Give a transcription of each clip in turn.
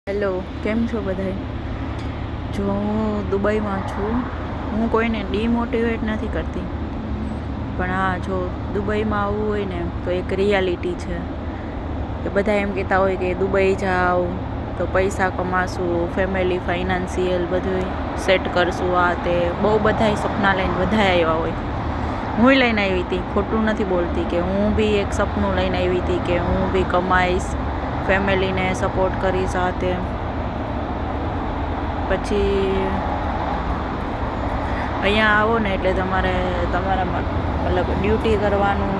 Hello, કેમ છો બધાય? જો હું દુબઈમાં છું. હું કોઈને ડિમોટિવેટ નથી કરતી, પણ હા, જો દુબઈમાં આવવું હોય ને તો એક રિયાલિટી છે કે બધા એમ કહેતા હોય કે દુબઈ જાઓ તો પૈસા કમાશું, ફેમિલી ફાઇનાન્સિયલ બધું સેટ કરશું, આ તે બહુ બધાય સપના લઈને બધા આવ્યા હોય. હું લઈને આવી હતી, ખોટું નથી બોલતી, કે હું બી એક સપનું લઈને આવી હતી કે હું બી કમાઈશ, ફેમિલીને સપોર્ટ કરીશ, આ તે. પછી અહીંયા આવો ને એટલે તમારામાં મતલબ ડ્યુટી કરવાનું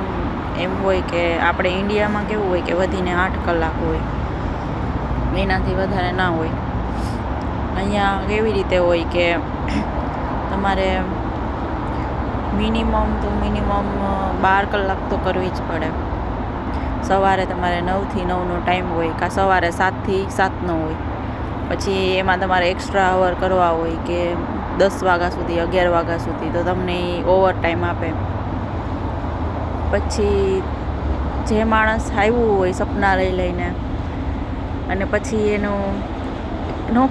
એમ હોય કે આપણે ઇન્ડિયામાં કેવું હોય કે વધીને 8 કલાક હોય, એનાથી વધારે ના હોય. અહીંયા કેવી રીતે હોય કે તમારે મિનિમમ 12 કલાક તો કરવી જ પડે. સવારે તમારે 9 થી 9નો ટાઈમ હોય, કાં સવારે 7 થી 7નો હોય. પછી એમાં તમારે એક્સ્ટ્રા અવર કરવા હોય કે 10 વાગ્યા સુધી, 11 વાગ્યા સુધી, તો તમને ઓવર ટાઈમ આપે. પછી જે માણસ આવ્યું હોય સપના લઈને, અને પછી એનો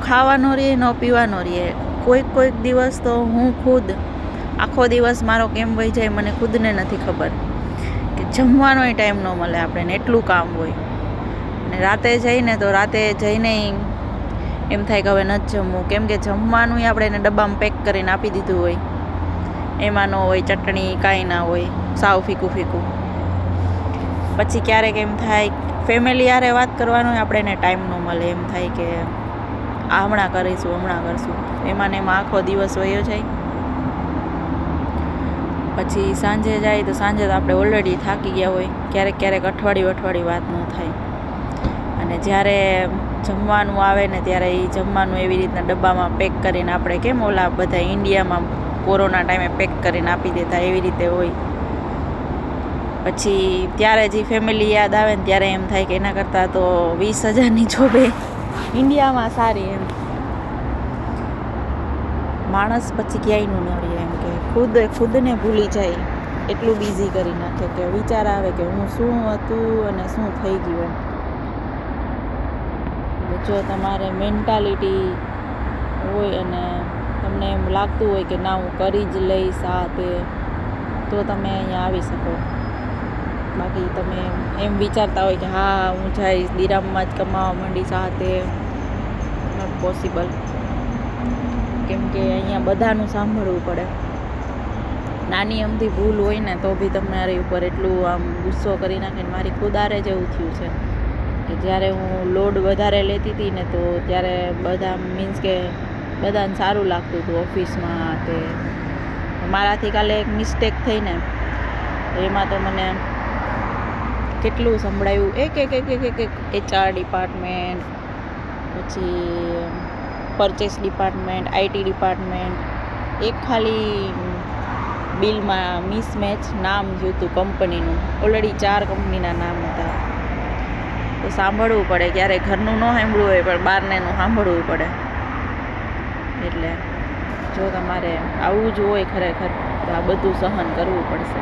ખાવાનો રહે, ન પીવાનો રહે. કોઈક દિવસ તો હું ખુદ આખો દિવસ મારો કેમ વહી જાય મને ખુદને નથી ખબર, કે જમવાનોય ટાઈમ ન મળે આપણને, એટલું કામ હોય. અને રાતે જઈને એમ થાય કે હવે નથી જમવું, કેમ કે જમવાનું આપણે એને ડબ્બામાં પેક કરીને આપી દીધું હોય, એમાં ન હોય ચટણી, કાંઈ ના હોય, સાવ ફીકું. પછી ક્યારેક એમ થાય ફેમિલી હારે વાત કરવાનો આપણે એને ટાઈમ ન મળે, એમ થાય કે આ હમણાં કરશું, એમાં ને એમાં આખો દિવસ વયો જાય. પછી સાંજે જાય તો સાંજે તો આપણે ઓલરેડી થાકી ગયા હોય, ક્યારેક અઠવાડિયું વાત ન થાય. અને જ્યારે જમવાનું આવે ને ત્યારે એ જમવાનું એવી રીતના ડબ્બામાં પેક કરીને, આપણે કેમ ઓલા બધા ઇન્ડિયામાં કોરોના ટાઈમે પેક કરીને આપી દેતા, એવી રીતે હોય. પછી ત્યારે જે ફેમિલી યાદ આવે ને ત્યારે એમ થાય કે એના કરતાં તો 20,000ની જોબે ઇન્ડિયામાં સારી. એમ માણસ પછી ક્યાંયનું ન રહે, એમ કે ખુદને ભૂલી જાય, એટલું બિઝી કરી નાખે કે વિચાર આવે કે હું શું હતું અને શું થઈ ગયું. એમ જો તમારે મેન્ટાલિટી હોય અને તમને એમ લાગતું હોય કે ના હું કરી જ લઈશ આ તે, તો તમે અહીંયા આવી શકો. બાકી તમે એમ વિચારતા હોય કે હા હું જઈશ દિરામમાં જ કમાવા માંડીશ, આ તે નોટ પોસિબલ. કેમ કે અહીંયા બધાનું સાંભળવું પડે. નાની અમથી ભૂલ હોય ને તો બી તમારી ઉપર એટલું આમ ગુસ્સો કરી નાખે ને. મારી ખુદ આરે જ એવું થયું છે કે જ્યારે હું લોડ વધારે લેતી હતી ને તો ત્યારે બધા મીન્સ કે બધાને સારું લાગતું હતું ઓફિસમાં. તે મારાથી કાલે એક મિસ્ટેક થઈ ને, એમાં તો મને કેટલું સંભળાયું, એક HR ડિપાર્ટમેન્ટ, પછી પરચેસ ડિપાર્ટમેન્ટ, IT ડિપાર્ટમેન્ટ, એક ખાલી બિલમાં મિસમેચ નામ જોયું હતું કંપનીનું, ઓલરેડી 4 કંપનીના નામ હતા. તો સાંભળવું પડે, ક્યારેક ઘરનું ન સાંભળવું હોય પણ બહારનું સાંભળવું પડે. એટલે જો તમારે આવું જ હોય ખરેખર તો આ બધું સહન કરવું પડશે.